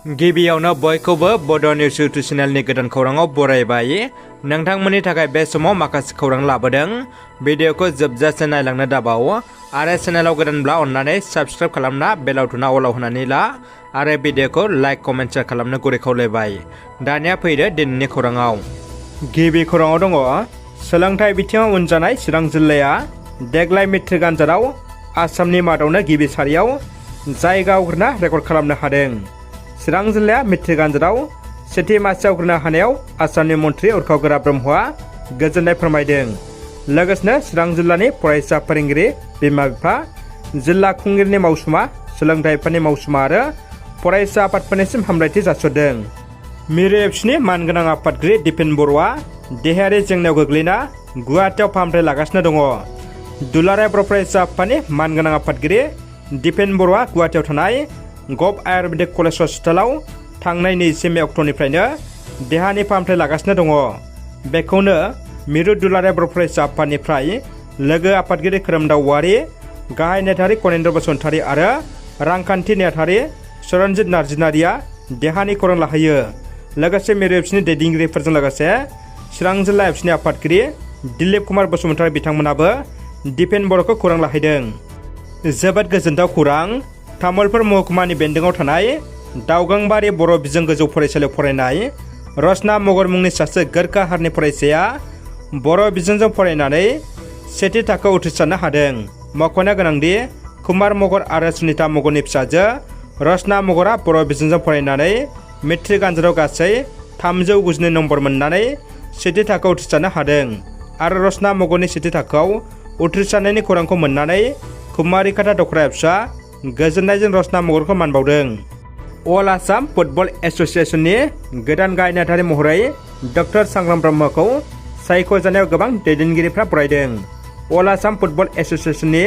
गिबियावनो बयखौबो बड' निउस इउटुब चेनेलनि गोदान खौराङाव बरायबाय। नोंथांमोननि थाखाय बे समाव माखासे खौरां लाबोदों। भिडिअखौ जोबजासे नायलांनो दाबाव आरो चेनेलाव गोदानब्ला अन्नानै साबस्क्राइब खालामना बेल आइकनआ अलाव होनानै ला आरो भिडिअखौ लाइक कमेन्ट शेयार खालामनो गुरै खावलायबाय। दानिया फैदो दिनैनि खौराङाव। गिबि खौराङाव दङ सोलोंथाइ बिथिङाव उन जानाय चिरां जिल्लाया देग्लाय मेट्रिक आनजादाव आसामनि मादावनो गिबि सारियाव जायगा आवग्रिना रेकर्ड खालामनो हादों। चिरां जिल्लाया मेट्रिक आनजादाव सेथि मासि आवग्रिनो हानायाव आसामनि मन्थ्रि उरखाव गोरा ब्रह्मआ गोजोननाय फोरमायदों। लोगोसेनो चिरां जिल्लानि फरायसा फोरोंगिरि बिमा बिफा जिल्ला खुंगिरिनि मावसुमा सोलोंथाइ आफादनि मावसुमा आरो फरायसा आफादफोरनिसिम हामलायथि जासिहरदों। मिरु एबसुनि मानगोनां आफादगिरि दिपेन बर'आ देहायारि जेंनायाव गोग्लैना गुवाहाटीआव फाहामथाय लागासिनो दङ। दुलाराय बर' फरायसा आफादनि मानगोनां आफादगिरि दिपेन बर'आ गुवाहाटीआव थानाय गभ आयुर्वेदिक कलेज हस्पिटालाव थांनाय 20 मे अक्ट'निफ्रायनो देहानि फाहामथाय लागासिनो दङ। बेखौनो मिरु दुलाराय बर' फरायसा आफादनिफ्राय लोगो आफादगिरि खोरोमदाव औवारी, गाहाय नेहाथारि कनेन्द्र बसुमतारी आरो रांखान्थि नेहाथारि सरनजित नार्जिनारिया देहानि खौरां लाहैयो। लोगोसे मिरु एबसुनि दैदेनगिरिफोरजों लोगोसे चिरां जिल्ला एबसुनि आफादगिरि दिलीप कुमार बसुमतारी बिथांमोनाबो दिपेन बर'खौ खौरां लाहैदों। जोबोद गोजोनथाव खौरां। तामुलपुर महकुमानि बेन्दोङाव थानाय दावगांबारि बर' बिजों गोजौ फरायसालियाव फरायनाय रसना मगर मुंनि सासे गोरखा हारिनि फरायसाया बर' बिजोंजों फरायनानै सेथि थाखोआव उथ्रिसारनो हादों। मख'नो गोनांदि कुमार मगर आरो सुनिता मगरनि फिसाजो रसना मगरा बर' बिजोंजों फरायनानै मेट्रिक आनजादाव गासै 392 नम्बर मोननानै सेथि थाखोआव उथ्रिसारनो हादों आरो रसना मगरनि सेथि थाखोआव उथ्रिसारनायनि खौरांखौ मोननानै कुमारी खाथा दखरा एबसुआ गोजोननायजों रसना मगरखौ मान बावदों। अल आसाम फुटबल एस'सिएशननि गोदान गाहाय नेहाथारि महरै डक्टर सांग्राम ब्रह्मखौ सायख'जानायाव गोबां दैदेनगिरिफ्रा बरायदों। अल आसाम फुटबल एस'सिएशननि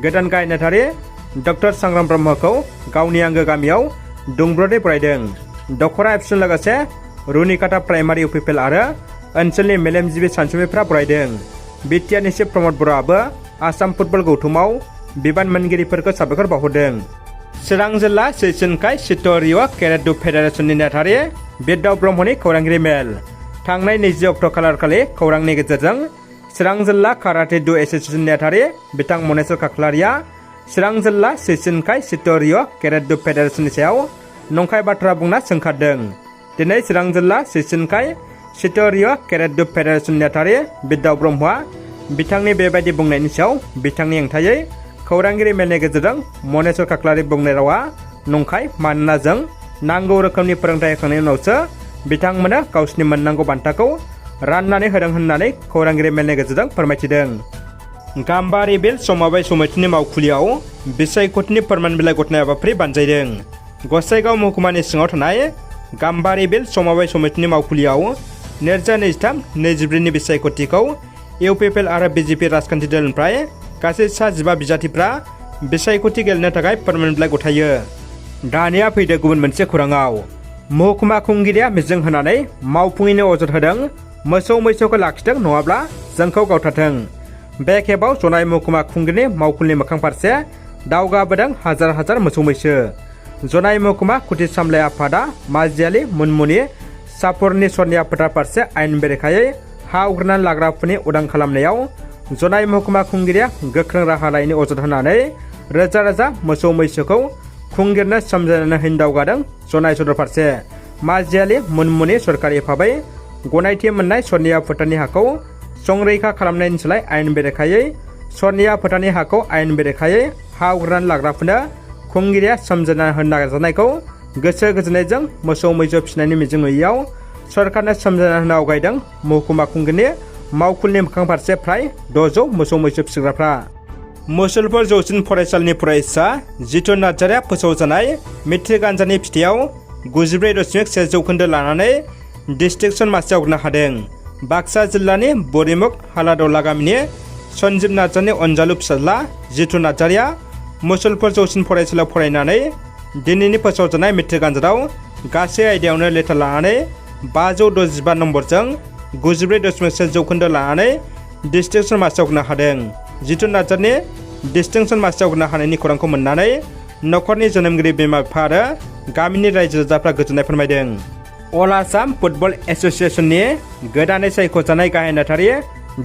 गोदान गाहाय नेहाथारि डक्टर सांग्राम ब्रह्मखौ गावनि आंगो गामियाव दुंब्रुदै बरायदों। दखरा एबसुजों लोगोसे रुनिकाटा प्राइमारि UPPL आरो ओनसोलनि मेलेमजिबि सानसुमैफ्रा बरायदों। बिटिआरनि चिफ प्रमद बर'आबो आसाम फुटबल गौथुमाव बिबान मोनगिरिफोरखौ साबायखर बावहरदों। चिरां जिल्ला सैसनखाय चित्तौड़िया केरेडु फेडारेसननि नेहाथारि बिरदाव ब्रह्मनि खौरांगिरि मेल। थांनाय 20 अक्ट' खालारखालि खौरांनि गेजेरजों चिरां जिल्ला काराटे डु एस'सिएशन नेहाथारि बिथां मनेस्वर खाख्लारिया चिरां जिल्ला सैसनखाय चित्तौड़िया केरेडु फेडारेसननि सायाव नंखाय बाथ्रा बुंना सोंखारदों। दिनै चिरां जिल्ला सैसनखाय चित्तौड़िया केरेडु फेडारेसन नेहाथारि बिरदाव ब्रह्मआ बिथांनि बेबायदि बुंनायनि सायाव बिथांनि हेंथायै खौरांगिरि मेलनि गेजेरजों मनेस्वर खाख्लारि बुंनाय रावा नंखाय, मानोना जों नांगौ रोखोमनि फोरोंथाय होखांनायनि उनावसो बिथांमोना गावसिनि मोननांगौ बान्थाखौ राननानै होदों होननानै खौरांगिरि मेलनि गेजेरजों फोरमायथिदों। गाम्बारि बिल समबाय समितिनि मावखुलियाव बिसायख'थिनि फोरमान बिलाइ गथायनाय हाबाफारि बानजायदों। गसाइगाव महकुमानि सिङाव थानाय गाम्बारि बिल समबाय समितिनि मावखुलियाव 2023-24 बिसायख'थिखौ UPPL आरो BJP राजखान्थि दलनिफ्राय गासै 15 बिजाथिफ्रा बिसायख'थि गेलेनो थाखाय फोरमान बिलाइ गथायो। दानिया फैदो गुबुन मोनसे खौराङाव। महकुमा खुंगिरिया मिजिं होनानै मावफुङैनो अजद होदों मोसौ मैसोखौ लाखिथों नङाब्ला जोंखौ गावथारथों। बे खेबाव जनाय महकुमा खुंगिरिनि मावखुलिनि मोखां फारसे दावगाबोदों हाजार हाजार मोसौ मैसो। जनाय महकुमा खुथि सामलाय आफादा माजियालि मुनमुनि सापरनि सनिया फोथार फारसे आयेन बेरेखायै हा आवग्रिनानै लाग्राफोरनि उदां खालामनायाव जनाय महकुमा खुंगिरिया गोख्रों राहा लायैनि अजद होनानै रोजा रोजा मोसौ मैसोखौ खुंगिरनो सोमजानानै होनो दावगादों। जनाय सदर फारसे माजियालि मुनमुनि सरकारि भाबै गनायथि मोननाय सनिया फोथारनि हाखौ संरैखा खालामनायनि सोलाय आयेन बेरेखायै सनिया फोथारनि हाखौ आयेन बेरेखायै हा आवग्रिनानै लाग्राफोरनो खुंगिरिया सोमजाना होनो नाजानायखौ गोसो गोजोननायजों मोसौ मैसो फिसिनायनि मिजिं नुयैयाव सरकारनो सोमजाना होनो आवगायदों। महकुमा खुंगिरिनि मावखुलिनि मोखां फारसे फ्राय 600 मोसौ मैसो फिसिग्राफ्रा। मुसलपुर जौसिन फरायसालिनि फरायसा जितु नार्जारिया फोसावजानाय मेट्रिक आनजादनि फिथाइयाव 94.1% लानानै डिस्टिंक्सन मासि आवग्रिनो हादों। बाक्सा जिल्लानि बरिमुख हालादौला गामिनि सन्जिब नार्जारिनि अनजालु फिसाज्ला जितु नार्जारिया मुसलपुर जौसिन फरायसालियाव फरायनानै दिनैनि फोसावजानाय मेट्रिक आनजादाव गासै आयदायावनो लेटार लानानै 565 नम्बरजों 94.1% लानानै डिस्टिंक्सन मासि आवग्रिनो हादों। जितु नार्जारिनि डिस्टिंक्सन मासि आवग्रिनो हानायनि खौरांखौ मोननानै नखरनि जोनोमगिरि बिमा बिफा आरो गामिनि रायजो राजाफ्रा गोजोननाय फोरमायदों। अल आसाम फुटबल एसोसिएशननि गोदानै सायख'जानाय गाहाय नेहाथारि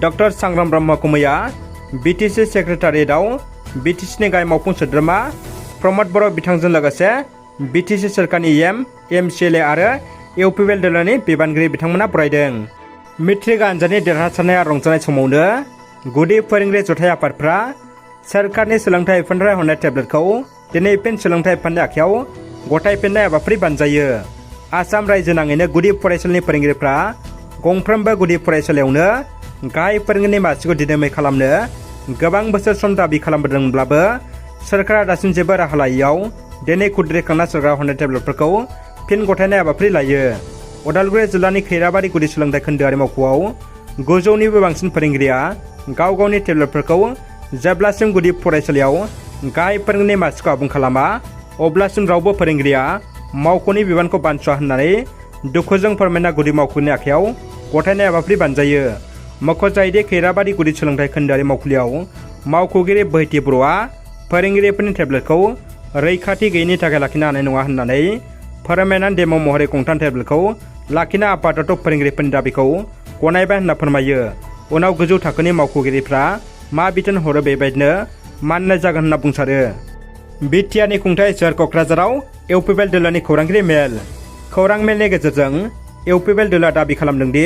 डक्टर सांग्राम ब्रह्मखौ मैया बिटिसि सेक्रेटारियेटआव बिटिसिनि गाहाय मावफुं सोद्रोमा प्रमद बर' बिथांजों लोगोसे बिटिसि सोरखारनि एमसिएलए आरो इउपिपिएल दोलोनि बिबानगिरि बिथांमोना बरायदों। मेट्रिक आनजादनि देरहासारनाय आरो रंजानाय समावनो गुदि फोरोंगिरि जथाय आफादफ्रा सोरखारनि सोलोंथाइ बिफाननिफ्राय हरनाय टेब्लेटखौ दिनै फिन सोलोंथाइ बिफाननि आखायाव गथायफिननाय हाबाफारि बानजायो। आसाम रायजो नाङैनो गुदि फरायसालिनि फोरोंगिरिफ्रा गंफ्रोमबो गुदि फरायसालियावनो गाहाय फोरोंगिरिनि मासिखौ दिदोमै खालामनो गोबां बोसोर सम दाबि खालामबोदोंब्लाबो सोरखारा दासिम जेबो राहा लायैयाव दिनै खुद्रिखांना सोरखारा हरनाय टेब्लेटफोरखौ फिन गथायनाय हाबाफारि लायो। उदालगुरि जिल्लानि खैराबारि गुदि सोलोंथाइ खोन्दोआरि मावख'आव 900निबो बांसिन फोरोंगिरिया गाव गावनि टेब्लेटफोरखौ जेब्लासिम गुदि फरायसालियाव गाहाय फोरोंगिरिनि मासिखौ आबुं खालामा अब्लासिम रावबो फोरोंगिरिया मावख'नि बिबानखौ बानस'आ होननानै दुखुजों फोरमायना गुदि मावख'नि आखायाव गथायनाय हाबाफारि बानजायो। मख'जायोदि खैराबारि गुदि सोलोंथाइ खोन्दोआरि मावखुलियाव मावख'गिरि बोहैथि बर'आ फोरोंगिरिफोरनि टेब्लेटखौ रैखाथि गैयिनि थाखाय लाखिनो हानाय नङा होननानै फोरमायनानै डेम' महरै गंथाम टेब्लेटखौ लाखिनो आफादआथ' फोरोंगिरिफोरनि दाबिखौ गनायबाय होनना फोरमायो। उनाव गोजौ थाखोनि मावख'गिरिफ्रा मा बिथोन हरो बेबायदिनो मानिनाय जागोन होनना बुंसारो। बिटिआरनि खुंथाय सोहोर क'क्राझाराव इउपिपिएल दोलोनि खौरांगिरि मेल। खौरां मेलनि गेजेरजों इउपिपिएल दोलोआ दाबि खालामदोंदि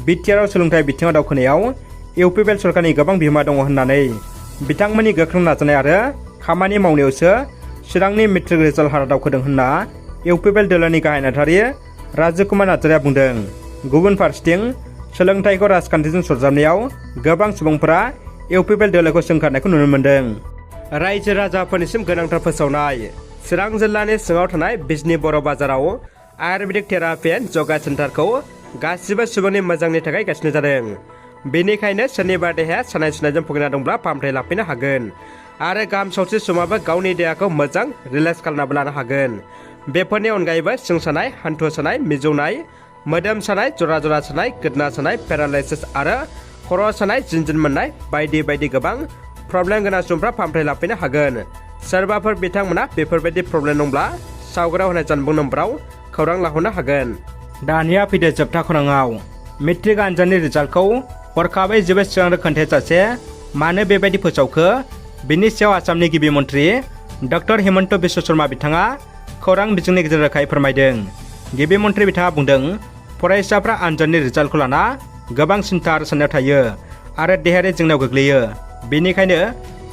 बिटिआरआव सोलोंथाइ बिथिङाव दावखोनायाव इउपिपिएल सरकारनि गोबां बिहोमा दङ होननानै बिथांमोननि गोख्रों नाजानाय आरो खामानि मावनायावसो चिरांनि मेट्रिक रिजाल्ट हारा दावखोदों होनना इउपिपिएल दोलोनि गाहाय नेहाथारि राजु कुमार नार्जारिया बुंदों। गुबुन फारसेथिं सोलोंथाइखौ राजखान्थिजों सरजाबनायाव गोबां सुबुंफोरा इउपिपिएल दोलोखौ सोंखारनायखौ नुनो मोन्दों। रायजो राजाफोरनिसिम गोनांथार फोसावनाय। चिरां जिल्लानि सिङाव थानाय बिजनि बर' बाजाराव आयुर्वेदिक थेरापि एन्ड यगा सेन्टारखौ गासिबो सुबुंनि मोजांनि थाखाय गायसननाय जादों। बेनिखायनो सोरनिबा देहाया सानाय सुनायजों भुगिना दंब्ला फाहामथाय लाफैनो हागोन आरो गाहाम सावस्रि सुबुङाबो गावनि देहाखौ मोजां रिलेक्स खालामनाबो लानो हागोन। बेफोरनि अनगायैबो सिं सानाय, हान्थु सानाय, मिजौनाय, मोदोम सानाय, जरा जरा सानाय, गोदना सानाय, पेरालाइसिस आरो खर' सानाय, जिनजिन मोननाय बायदि बायदि गोबां प्रब्लेम गोनां सुबुंफ्रा फाहामथाय लाफैनो हागोन। सोरबाफोर बिथांमोना बेफोरबायदि प्रब्लेम दंब्ला सावगारियाव होनाय जानबुं नम्बराव खौरां लाहरनो हागोन। दानिया फैदो जोबथा खौराङाव। मेट्रिक आनजादनि रिजाल्टखौ हरखाबै जोबोद सिगां खोन्थायाजासे मानो बेबायदि फोसावखो बिनि सायाव आसामनि गिबि मन्थ्रि डक्टर हिमन्त बिश्व शर्मा बिथाङा खौरां बिजोंनि गेजेरजों रोखायै फोरमायदों। गिबि मन्थ्रि बिथाङा बुंदों फरायसाफ्रा आनजादनि रिजाल्टखौ लाना गोबां सिन्था आरो साननायाव थायो आरो देहायारि जेंनायाव गोग्लैयो। बेनिखायनो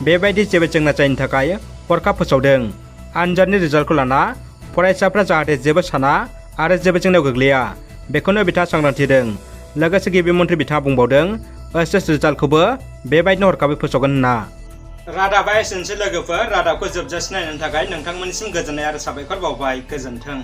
बेबायदि जेबो जेंना जायैनि थाखाय हरखाब फोसावदों। आनजादनि रिजाल्टखौ लाना फरायसाफ्रा जाहाथे जेबो साना आरो जेबो जेंनायाव गोग्लैया बेखौनो बिथाङा सांग्रांथि होदों। लोगोसे गिबि मन्थ्रि बिथाङा बुंबावदों एसएस रिजाल्टखौबो बेबायदिनो हरखाबै फोसावगोन होनना। रादाबा एसेनोसै लोगोफोर। रादाबखौ जोबजासिम नायनायनि थाखाय नोंथांमोननिसिम गोजोननाय आरो साबायखर बावबाय। गोजोन्थों।